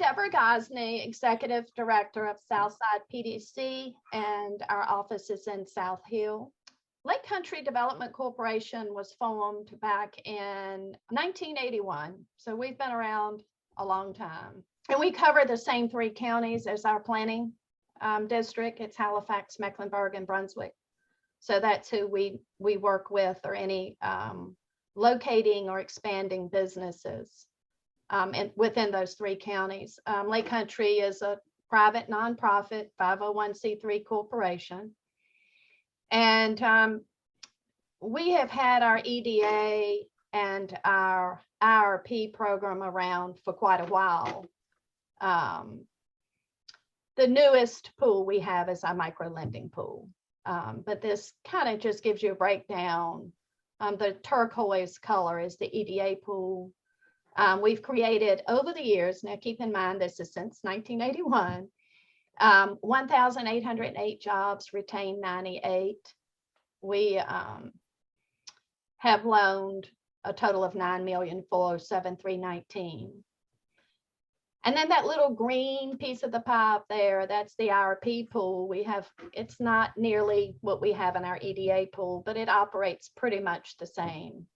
Deborah Gosney, Executive Director of Southside PDC, and our office is in South Hill. Lake Country Development Corporation was formed back in 1981, so we've been around a long time. And we cover the same 3 counties as our planning district. It's Halifax, Mecklenburg, and Brunswick. So that's who we work with, or any locating or expanding businesses within those 3 counties. Lake Country is a private nonprofit 501c3 corporation. And we have had our EDA and our IRP program around for quite a while. The newest pool we have is our micro lending pool. But this kind of just gives you a breakdown. The turquoise color is the EDA pool. We've created over the years, now keep in mind this is since 1981, 1,808 jobs, retained 98. We have loaned a total of $9,407,319. And then that little green piece of the pie there, that's the IRP pool. It's not nearly what we have in our EDA pool, but it operates pretty much the same.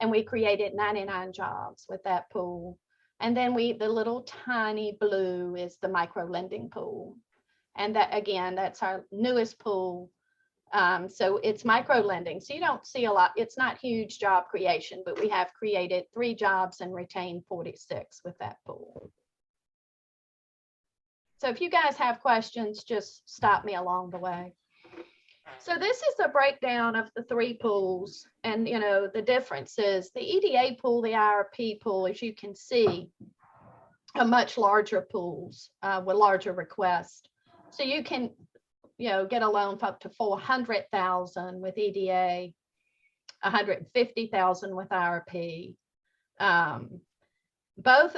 And we created 99 jobs with that pool. And then the little tiny blue is the micro lending pool. And that, again, that's our newest pool. So it's micro lending. So you don't see a lot. It's not huge job creation, but we have created 3 jobs and retained 46 with that pool. So if you guys have questions, just stop me along the way. So this is a breakdown of the 3 pools, and the differences. The EDA pool, the IRP pool, as you can see, are much larger pools with larger requests. So you can get a loan for up to $400,000 with EDA, $150,000 with IRP. Both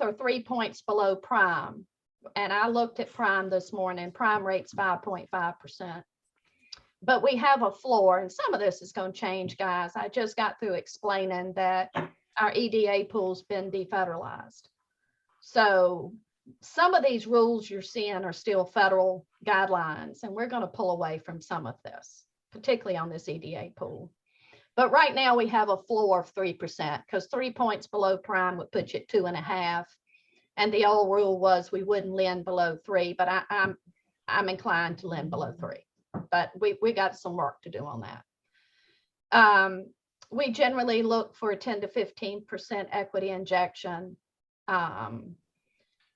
are 3 points below prime. And I looked at prime this morning. Prime rate's 5.5%. But we have a floor, and some of this is going to change, guys. I just got through explaining that our EDA pool's been defederalized. So some of these rules you're seeing are still federal guidelines, and we're going to pull away from some of this, particularly on this EDA pool. But right now we have a floor of 3%, because 3 points below prime would put you at 2.5. And the old rule was we wouldn't lend below 3, but I'm inclined to lend below 3. But we got some work to do on that. We generally look for a 10 to 15% equity injection.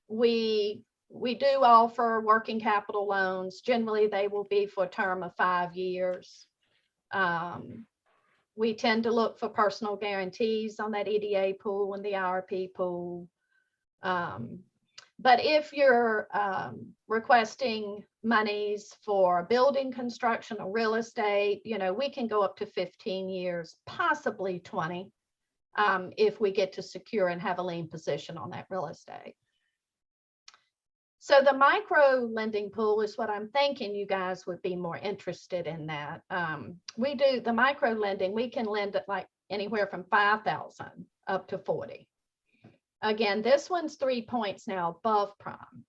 We do offer working capital loans. Generally, they will be for a term of 5 years. We tend to look for personal guarantees on that EDA pool and the IRP pool. But if you're requesting monies for building construction or real estate, we can go up to 15 years, possibly 20, if we get to secure and have a lien position on that real estate. So the micro lending pool is what I'm thinking you guys would be more interested in that. We do the micro lending, we can lend at like anywhere from 5,000 up to 40. Again, this one's 3 points now above prime.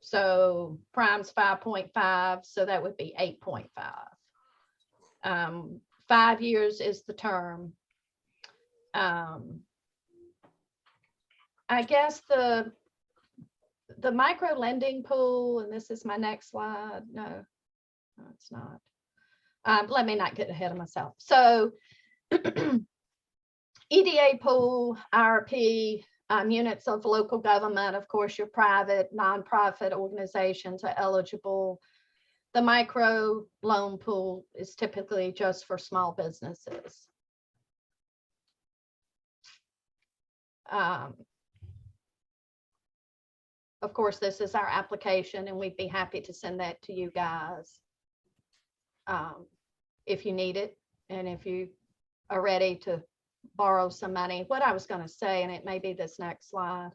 So prime's 5.5, so that would be 8.5. 5 years is the term. I guess the micro lending pool, and this is my next slide. No, it's not. Let me not get ahead of myself. So EDA pool, IRP, units of local government, of course, your private, nonprofit organizations are eligible. The micro loan pool is typically just for small businesses. Of course, this is our application, and we'd be happy to send that to you guys if you need it, and if you are ready to borrow some money. What I was going to say, and it may be this next slide,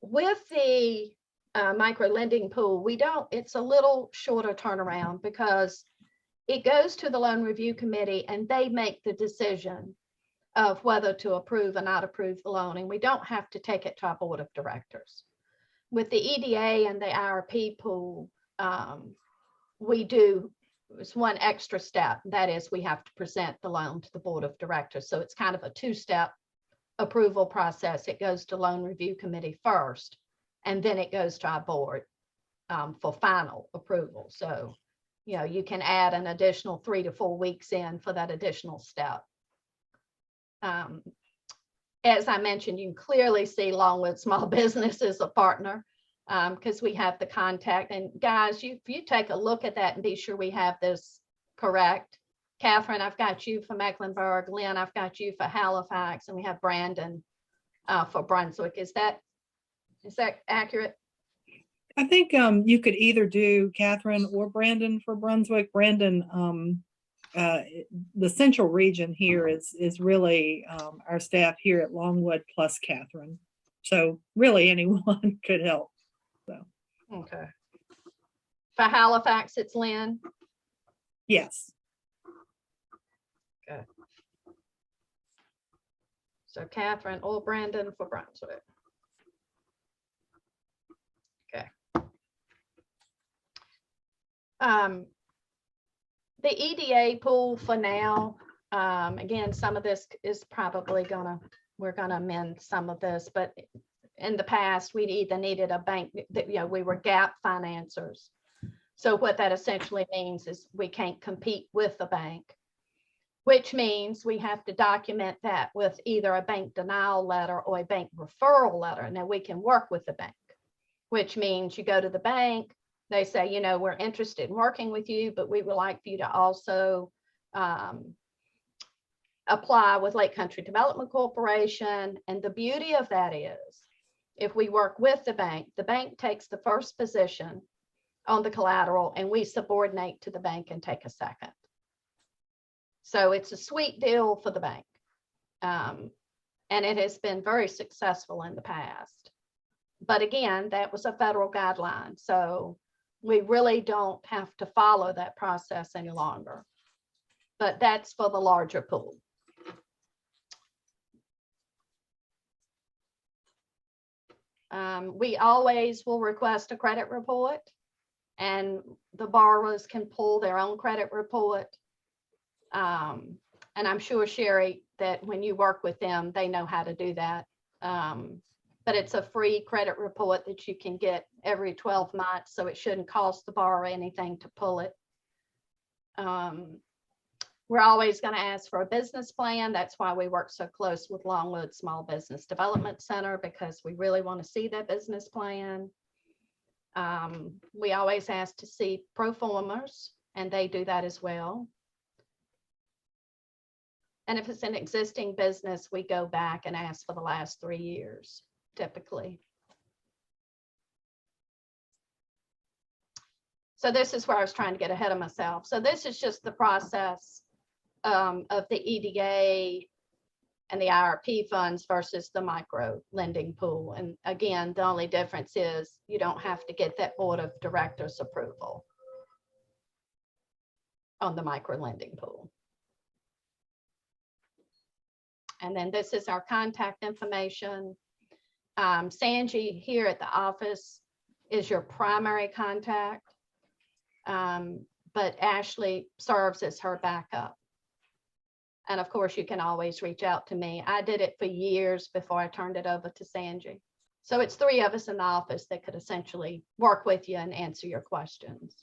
with the micro lending pool, it's a little shorter turnaround because it goes to the loan review committee and they make the decision of whether to approve or not approve the loan, and we don't have to take it to our board of directors. With the EDA and the IRP pool, we do, it's one extra step. That is, we have to present the loan to the board of directors. So it's kind of a two-step approval process. It goes to loan review committee first, and then it goes to our board for final approval. So, you know, you can add an additional 3 to 4 weeks in for that additional step. As I mentioned, you can clearly see Longwood Small Business as a partner because we have the contact. And guys, if you take a look at that and be sure we have this correct. Catherine, I've got you for Mecklenburg. Lynn, I've got you for Halifax, and we have Brandon for Brunswick. Is that accurate? I think you could either do Catherine or Brandon for Brunswick. Brandon, the central region here is really our staff here at Longwood plus Catherine. So really anyone could help. So. Okay. For Halifax, it's Lynn? Yes. Okay. So Catherine or Brandon for Brunswick. Okay. The EDA pool for now, again, some of this is probably we're gonna amend some of this, but in the past, we'd either needed a bank that, you know, we were gap financiers. So what that essentially means is we can't compete with the bank, which means we have to document that with either a bank denial letter or a bank referral letter. Now we can work with the bank, which means you go to the bank, they say, you know, we're interested in working with you, but we would like for you to also apply with Lake Country Development Corporation. And the beauty of that is, if we work with the bank takes the first position on the collateral and we subordinate to the bank and take a second. So it's a sweet deal for the bank. And it has been very successful in the past. But again, that was a federal guideline. So we really don't have to follow that process any longer. But that's for the larger pool. We always will request a credit report, and the borrowers can pull their own credit report. And I'm sure, Sherry, that when you work with them, they know how to do that. But it's a free credit report that you can get every 12 months, so it shouldn't cost the borrower anything to pull it. We're always going to ask for a business plan. That's why we work so close with Longwood Small Business Development Center, because we really want to see that business plan. We always ask to see pro formas, and they do that as well. And if it's an existing business, we go back and ask for the last 3 years, typically. So this is where I was trying to get ahead of myself. So this is just the process of the EDA and the IRP funds versus the micro lending pool. And again, the only difference is you don't have to get that board of directors approval on the micro lending pool. And then this is our contact information. Sanji here at the office is your primary contact, but Ashley serves as her backup. And of course, you can always reach out to me. I did it for years before I turned it over to Sanji. So it's 3 of us in the office that could essentially work with you and answer your questions.